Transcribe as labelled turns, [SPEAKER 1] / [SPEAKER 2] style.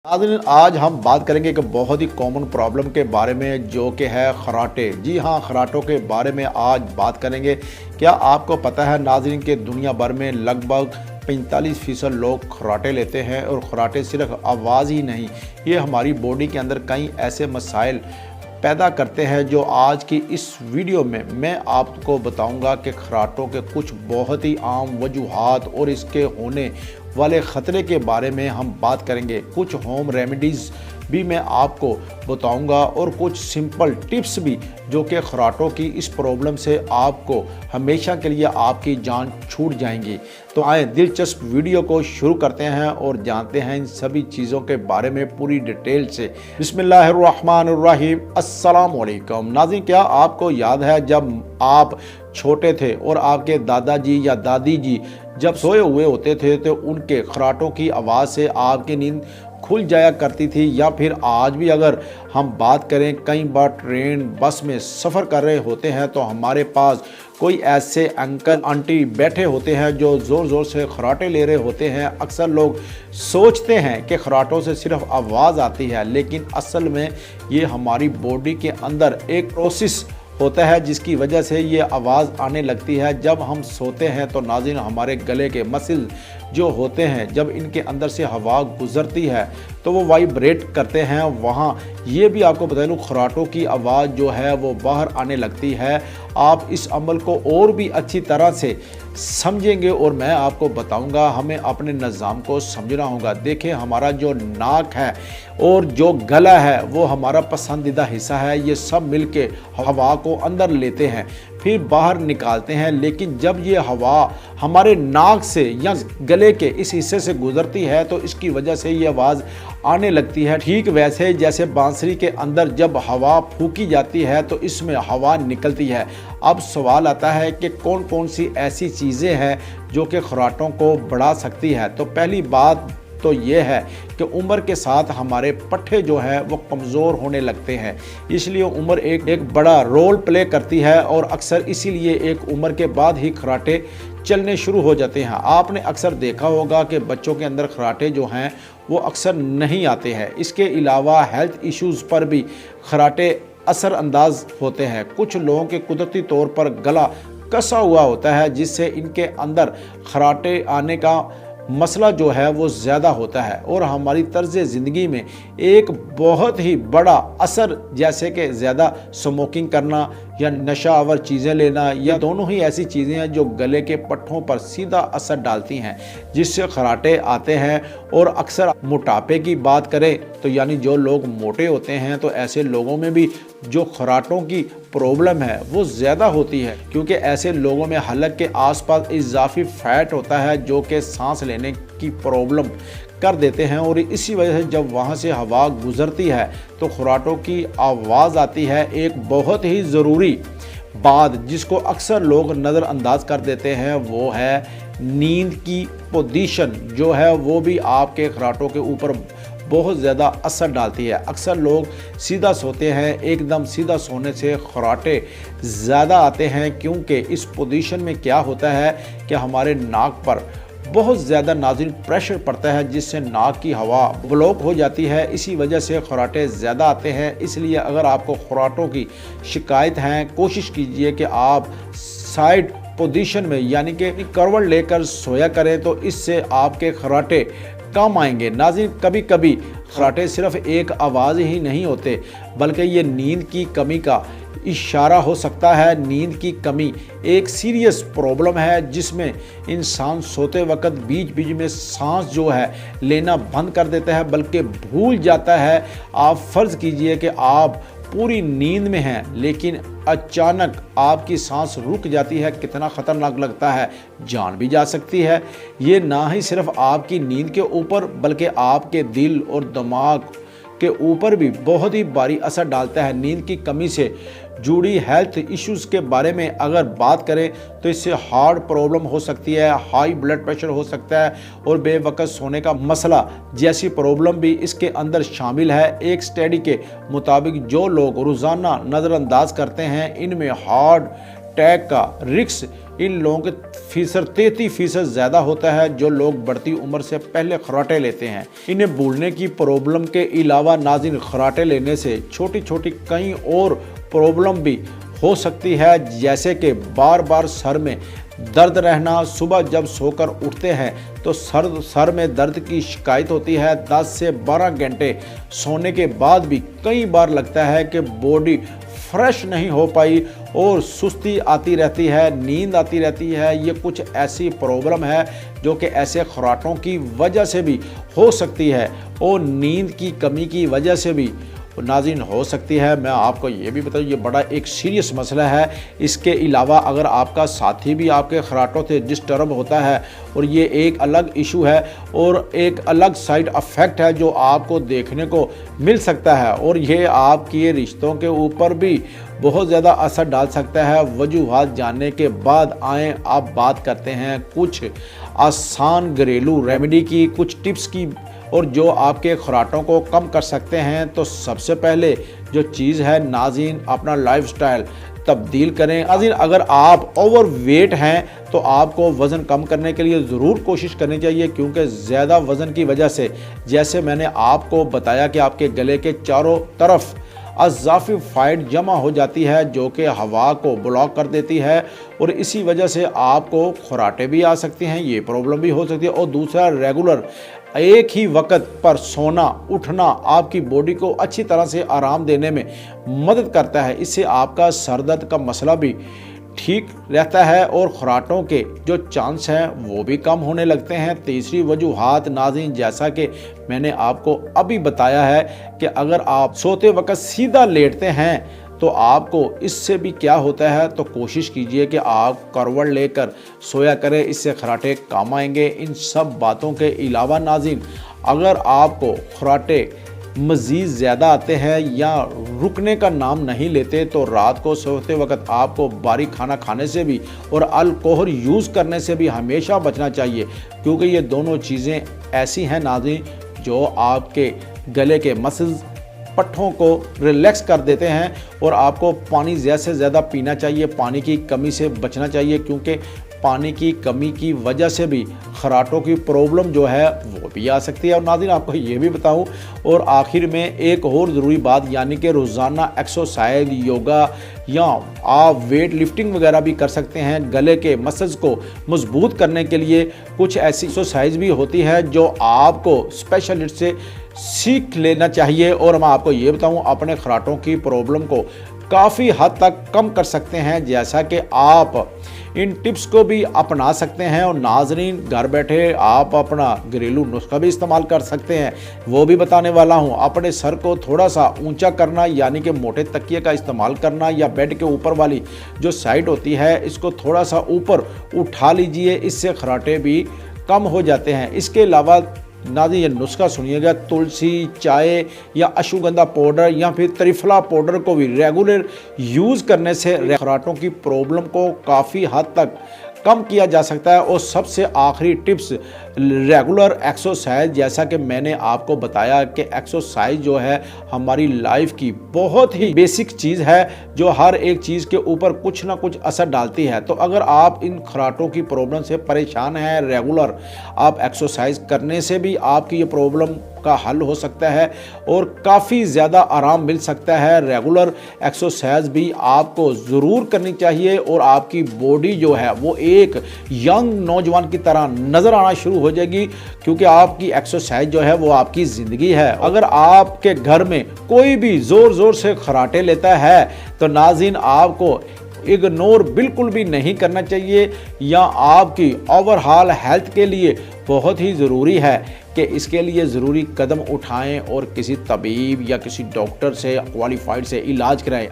[SPEAKER 1] नाज़रीन, आज हम बात करेंगे एक बहुत ही कॉमन प्रॉब्लम के बारे में जो कि है खराटे। जी हाँ, खराटों के बारे में आज बात करेंगे। क्या आपको पता है नाज़रीन कि दुनिया भर में लगभग 45% लोग खराटे लेते हैं और खराटे सिर्फ आवाज़ ही नहीं, ये हमारी बॉडी के अंदर कई ऐसे मसाइल पैदा करते हैं जो आज की इस वीडियो में मैं आपको बताऊंगा कि खराटों के कुछ बहुत ही आम वजूहात और इसके होने वाले ख़तरे के बारे में हम बात करेंगे। कुछ होम रेमेडीज़ भी मैं आपको बताऊंगा और कुछ सिंपल टिप्स भी जो कि खराटों की इस प्रॉब्लम से आपको हमेशा के लिए आपकी जान छूट जाएंगी। तो आए दिलचस्प वीडियो को शुरू करते हैं और जानते हैं इन सभी चीज़ों के बारे में पूरी डिटेल से। बिस्मिल्लाहिर्रहमानिर्रहीम, अस्सलाम वालेकुम। नाज़रीन, क्या आपको याद है जब आप छोटे थे और आपके दादाजी या दादी जी जब सोए हुए होते थे तो उनके खराटों की आवाज़ से आपकी नींद खुल जाया करती थी? या फिर आज भी अगर हम बात करें, कई बार ट्रेन बस में सफ़र कर रहे होते हैं तो हमारे पास कोई ऐसे अंकल आंटी बैठे होते हैं जो ज़ोर ज़ोर से खराटे ले रहे होते हैं। अक्सर लोग सोचते हैं कि खराटों से सिर्फ आवाज़ आती है, लेकिन असल में ये हमारी बॉडी के अंदर एक प्रोसेस होता है जिसकी वजह से ये आवाज़ आने लगती है। जब हम सोते हैं तो नाज़रीन, हमारे गले के मसल जो होते हैं, जब इनके अंदर से हवा गुज़रती है तो वो वाइब्रेट करते हैं। वहाँ ये भी आपको बता दूं, खराटों की आवाज़ जो है वो बाहर आने लगती है। आप इस अमल को और भी अच्छी तरह से समझेंगे और मैं आपको बताऊंगा। हमें अपने निज़ाम को समझना होगा। देखें, हमारा जो नाक है और जो गला है वो हमारा पसंदीदा हिस्सा है। ये सब मिलके हवा को अंदर लेते हैं फिर बाहर निकालते हैं, लेकिन जब ये हवा हमारे नाक से या गले के इस हिस्से से गुजरती है तो इसकी वजह से ये आवाज़ आने लगती है। ठीक वैसे जैसे बांसुरी के अंदर जब हवा फूकी जाती है तो इसमें हवा निकलती है। अब सवाल आता है कि कौन कौन सी ऐसी चीज़ें हैं जो कि खराटों को बढ़ा सकती है। तो पहली बात तो ये है कि उम्र के साथ हमारे पट्टे जो है वो कमज़ोर होने लगते हैं, इसलिए उम्र एक बड़ा रोल प्ले करती है और अक्सर इसीलिए एक उम्र के बाद ही खराटे चलने शुरू हो जाते हैं। आपने अक्सर देखा होगा कि बच्चों के अंदर खराटे जो हैं वो अक्सर नहीं आते हैं। इसके अलावा हेल्थ इश्यूज़ पर भी खराटे असर अंदाज होते हैं। कुछ लोगों के कुदरती तौर पर गला कसा हुआ होता है जिससे इनके अंदर खराटे आने का मसला जो है वो ज़्यादा होता है और हमारी तर्ज ज़िंदगी में एक बहुत ही बड़ा असर, जैसे कि ज़्यादा स्मोकिंग करना या नशा आवर चीज़ें लेना, या दोनों ही ऐसी चीज़ें हैं जो गले के पट्टों पर सीधा असर डालती हैं जिससे खराटे आते हैं। और अक्सर मोटापे की बात करें तो यानी जो लोग मोटे होते हैं तो ऐसे लोगों में भी जो खराटों की प्रॉब्लम है वो ज़्यादा होती है, क्योंकि ऐसे लोगों में हलक के आसपास इजाफी फैट होता है जो कि सांस लेने की प्रॉब्लम कर देते हैं। और इसी वजह से जब वहाँ से हवा गुज़रती है तो खराटों की आवाज़ आती है। एक बहुत ही ज़रूरी बात जिसको अक्सर लोग नज़रअंदाज कर देते हैं वो है नींद की पोजीशन जो है वो भी आपके खराटों के ऊपर बहुत ज़्यादा असर डालती है। अक्सर लोग सीधा सोते हैं, एकदम सीधा सोने से खराटे ज़्यादा आते हैं, क्योंकि इस पोजीशन में क्या होता है कि हमारे नाक पर बहुत ज़्यादा नाज़रीन प्रेशर पड़ता है जिससे नाक की हवा ब्लॉक हो जाती है। इसी वजह से खराटे ज़्यादा आते हैं। इसलिए अगर आपको खराटों की शिकायत है, कोशिश कीजिए कि आप साइड पोजीशन में यानी कि करवट लेकर सोया करें, तो इससे आपके खराटे कम आएंगे। नाज़रीन, कभी कभी खराटे सिर्फ एक आवाज़ ही नहीं होते बल्कि ये नींद की कमी का इशारा हो सकता है। नींद की कमी एक सीरियस प्रॉब्लम है जिसमें इंसान सोते वक्त बीच बीच में सांस जो है लेना बंद कर देता है, बल्कि भूल जाता है। आप फ़र्ज़ कीजिए कि आप पूरी नींद में हैं लेकिन अचानक आपकी सांस रुक जाती है, कितना ख़तरनाक लगता है, जान भी जा सकती है। ये ना ही सिर्फ आपकी नींद के ऊपर बल्कि आपके दिल और दिमाग के ऊपर भी बहुत ही भारी असर डालता है। नींद की कमी से जुड़ी हेल्थ इश्यूज़ के बारे में अगर बात करें तो इससे हार्ट प्रॉब्लम हो सकती है, हाई ब्लड प्रेशर हो सकता है और बेवक्त सोने का मसला जैसी प्रॉब्लम भी इसके अंदर शामिल है। एक स्टडी के मुताबिक जो लोग रोज़ाना नज़रअंदाज करते हैं इनमें हार्ट अटैक का रिस्क इन लोगों के फीसद 33% ज़्यादा होता है जो लोग बढ़ती उम्र से पहले खराटे लेते हैं। इन्हें भूलने की प्रॉब्लम के अलावा नाज़रीन, खराटे लेने से छोटी छोटी कई और प्रॉब्लम भी हो सकती है, जैसे कि बार बार सर में दर्द रहना, सुबह जब सोकर उठते हैं तो सर में दर्द की शिकायत होती है। 10 से 12 घंटे सोने के बाद भी कई बार लगता है कि बॉडी फ्रेश नहीं हो पाई और सुस्ती आती रहती है, नींद आती रहती है। ये कुछ ऐसी प्रॉब्लम है जो कि ऐसे खुराकों की वजह से भी हो सकती है और नींद की कमी की वजह से भी नाज़रीन हो सकती है। मैं आपको ये भी बताऊँ, ये बड़ा एक सीरियस मसला है। इसके अलावा अगर आपका साथी भी आपके खराटों से डिस्टर्ब होता है और ये एक अलग इशू है और एक अलग साइड इफ़ेक्ट है जो आपको देखने को मिल सकता है और ये आपके रिश्तों के ऊपर भी बहुत ज़्यादा असर डाल सकता है। वजूहात जानने के बाद आएँ आप बात करते हैं कुछ आसान घरेलू रेमेडी की, कुछ टिप्स की और जो आपके खराटों को कम कर सकते हैं। तो सबसे पहले जो चीज़ है नाज़रीन, अपना लाइफस्टाइल तब्दील करें। नाज़रीन, अगर आप ओवर वेट हैं तो आपको वज़न कम करने के लिए ज़रूर कोशिश करनी चाहिए, क्योंकि ज़्यादा वज़न की वजह से, जैसे मैंने आपको बताया कि आपके गले के चारों तरफ अज़ाफ़ी फ़ैट जमा हो जाती है जो कि हवा को ब्लॉक कर देती है और इसी वजह से आपको खराटे भी आ सकती हैं, ये प्रॉब्लम भी हो सकती है। और दूसरा, रेगुलर एक ही वक्त पर सोना उठना आपकी बॉडी को अच्छी तरह से आराम देने में मदद करता है। इससे आपका सर दर्द का मसला भी ठीक रहता है और खराटों के जो चांस हैं वो भी कम होने लगते हैं। तीसरी वजूहात नाज़रीन, जैसा कि मैंने आपको अभी बताया है कि अगर आप सोते वक्त सीधा लेटते हैं तो आपको इससे भी क्या होता है, तो कोशिश कीजिए कि आप करवट लेकर सोया करें, इससे खराटे काम आएंगे। इन सब बातों के अलावा नाज़रीन, अगर आपको खराटे मज़ीद ज़्यादा आते हैं या रुकने का नाम नहीं लेते तो रात को सोते वक्त आपको बारीक खाना खाने से भी और अल्कोहल यूज़ करने से भी हमेशा बचना चाहिए, क्योंकि ये दोनों चीज़ें ऐसी हैं नाज़रीन जो आपके गले के मसल्स, पट्ठों को रिलैक्स कर देते हैं। और आपको पानी ज़्यादा से ज़्यादा पीना चाहिए, पानी की कमी से बचना चाहिए, क्योंकि पानी की कमी की वजह से भी खराटों की प्रॉब्लम जो है वो भी आ सकती है। और नाज़रीन, आपको ये भी बताऊं और आखिर में एक और ज़रूरी बात, यानी कि रोज़ाना एक्सरसाइज, योगा या आप वेट लिफ्टिंग वगैरह भी कर सकते हैं। गले के मसल्स को मजबूत करने के लिए कुछ ऐसी एक्सरसाइज भी होती है जो आपको स्पेशलिस्ट से सीख लेना चाहिए। और मैं आपको ये बताऊं, अपने खराटों की प्रॉब्लम को काफ़ी हद तक कम कर सकते हैं, जैसा कि आप इन टिप्स को भी अपना सकते हैं। और नाज़रीन, घर बैठे आप अपना घरेलू नुस्खा भी इस्तेमाल कर सकते हैं, वो भी बताने वाला हूं। अपने सर को थोड़ा सा ऊंचा करना, यानी कि मोटे तकिए का इस्तेमाल करना, या बेड के ऊपर वाली जो साइड होती है इसको थोड़ा सा ऊपर उठा लीजिए, इससे खराटे भी कम हो जाते हैं। इसके अलावा नाज़रीन, ये नुस्खा सुनिएगा, तुलसी, चाय या अश्वगंधा पाउडर या फिर त्रिफला पाउडर को भी रेगुलर यूज़ करने से खराटों की प्रॉब्लम को काफ़ी हद तक कम किया जा सकता है। और सबसे आखिरी टिप्स, रेगुलर एक्सरसाइज, जैसा कि मैंने आपको बताया कि एक्सरसाइज जो है हमारी लाइफ की बहुत ही बेसिक चीज़ है जो हर एक चीज़ के ऊपर कुछ ना कुछ असर डालती है। तो अगर आप इन खराटों की प्रॉब्लम से परेशान हैं, रेगुलर आप एक्सरसाइज करने से भी आपकी ये प्रॉब्लम का हल हो सकता है और काफ़ी ज़्यादा आराम मिल सकता है। रेगुलर एक्सरसाइज भी आपको ज़रूर करनी चाहिए और आपकी बॉडी जो है वो एक यंग नौजवान की तरह नज़र आना शुरू हो जाएगी, क्योंकि आपकी एक्सरसाइज जो है वो आपकी ज़िंदगी है। अगर आपके घर में कोई भी ज़ोर ज़ोर से खराटे लेता है तो नाज़रीन, आपको इग्नोर बिल्कुल भी नहीं करना चाहिए, या आपकी ओवरऑल हेल्थ के लिए बहुत ही ज़रूरी है कि इसके लिए ज़रूरी कदम उठाएं और किसी तबीब या किसी डॉक्टर से क्वालिफाइड से इलाज कराएं।